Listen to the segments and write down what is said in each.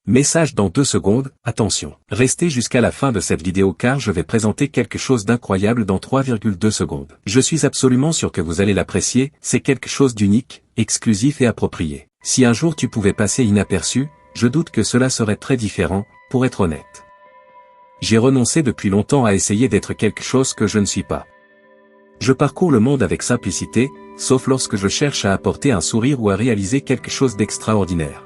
Message dans 2 secondes, attention. Restez jusqu'à la fin de cette vidéo car je vais présenter quelque chose d'incroyable dans 3,2 secondes. Je suis absolument sûr que vous allez l'apprécier, c'est quelque chose d'unique, exclusif et approprié. Si un jour tu pouvais passer inaperçu, je doute que cela serait très différent, pour être honnête. J'ai renoncé depuis longtemps à essayer d'être quelque chose que je ne suis pas. Je parcours le monde avec simplicité, sauf lorsque je cherche à apporter un sourire ou à réaliser quelque chose d'extraordinaire.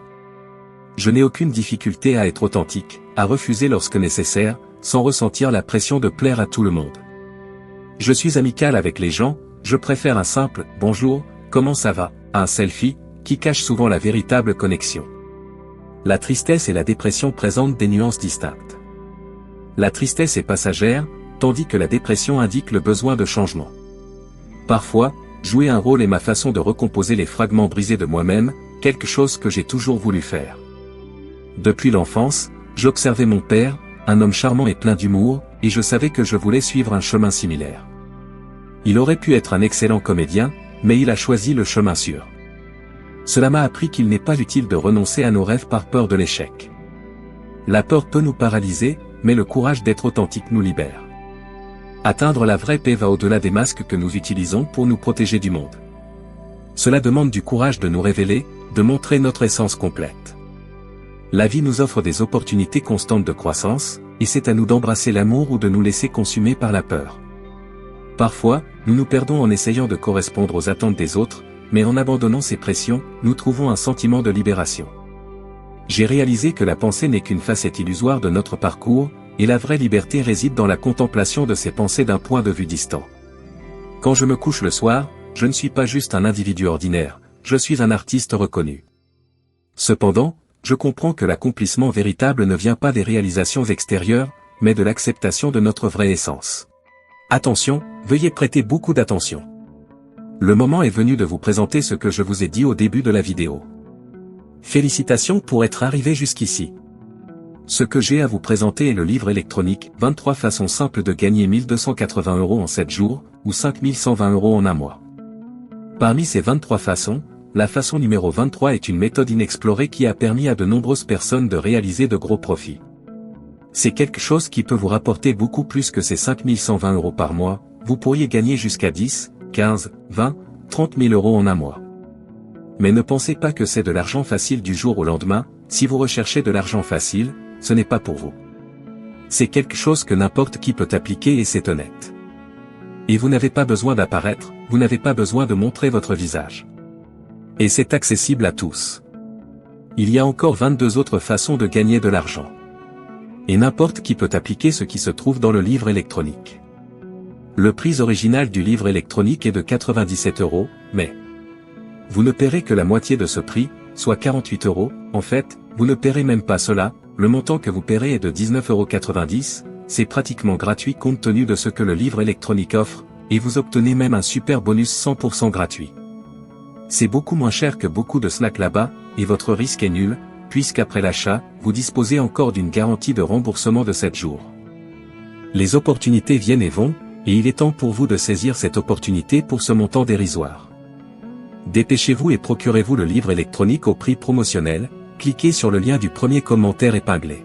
Je n'ai aucune difficulté à être authentique, à refuser lorsque nécessaire, sans ressentir la pression de plaire à tout le monde. Je suis amical avec les gens, je préfère un simple « bonjour, comment ça va ?» à un selfie, qui cache souvent la véritable connexion. La tristesse et la dépression présentent des nuances distinctes. La tristesse est passagère, tandis que la dépression indique le besoin de changement. Parfois, jouer un rôle est ma façon de recomposer les fragments brisés de moi-même, quelque chose que j'ai toujours voulu faire. Depuis l'enfance, j'observais mon père, un homme charmant et plein d'humour, et je savais que je voulais suivre un chemin similaire. Il aurait pu être un excellent comédien, mais il a choisi le chemin sûr. Cela m'a appris qu'il n'est pas utile de renoncer à nos rêves par peur de l'échec. La peur peut nous paralyser, mais le courage d'être authentique nous libère. Atteindre la vraie paix va au-delà des masques que nous utilisons pour nous protéger du monde. Cela demande du courage de nous révéler, de montrer notre essence complète. La vie nous offre des opportunités constantes de croissance, et c'est à nous d'embrasser l'amour ou de nous laisser consumer par la peur. Parfois, nous nous perdons en essayant de correspondre aux attentes des autres, mais en abandonnant ces pressions, nous trouvons un sentiment de libération. J'ai réalisé que la pensée n'est qu'une facette illusoire de notre parcours, et la vraie liberté réside dans la contemplation de ces pensées d'un point de vue distant. Quand je me couche le soir, je ne suis pas juste un individu ordinaire, je suis un artiste reconnu. Cependant, je comprends que l'accomplissement véritable ne vient pas des réalisations extérieures, mais de l'acceptation de notre vraie essence. Attention, veuillez prêter beaucoup d'attention. Le moment est venu de vous présenter ce que je vous ai dit au début de la vidéo. Félicitations pour être arrivé jusqu'ici. Ce que j'ai à vous présenter est le livre électronique « 23 façons simples de gagner 1280 € en 7 jours, ou 5120 € en un mois ». Parmi ces 23 façons, la façon numéro 23 est une méthode inexplorée qui a permis à de nombreuses personnes de réaliser de gros profits. C'est quelque chose qui peut vous rapporter beaucoup plus que ces 5120 € par mois, vous pourriez gagner jusqu'à 10, 15, 20, 30 000 € en un mois. Mais ne pensez pas que c'est de l'argent facile du jour au lendemain, si vous recherchez de l'argent facile, ce n'est pas pour vous. C'est quelque chose que n'importe qui peut appliquer et c'est honnête. Et vous n'avez pas besoin d'apparaître, vous n'avez pas besoin de montrer votre visage. Et c'est accessible à tous. Il y a encore 22 autres façons de gagner de l'argent. Et n'importe qui peut appliquer ce qui se trouve dans le livre électronique. Le prix original du livre électronique est de 97 €, mais vous ne paierez que la moitié de ce prix, soit 48 €, en fait, vous ne paierez même pas cela, le montant que vous paierez est de 19,90 €, c'est pratiquement gratuit compte tenu de ce que le livre électronique offre, et vous obtenez même un super bonus 100% gratuit. C'est beaucoup moins cher que beaucoup de snacks là-bas, et votre risque est nul, puisqu'après l'achat, vous disposez encore d'une garantie de remboursement de 7 jours. Les opportunités viennent et vont, et il est temps pour vous de saisir cette opportunité pour ce montant dérisoire. Dépêchez-vous et procurez-vous le livre électronique au prix promotionnel, cliquez sur le lien du premier commentaire épinglé.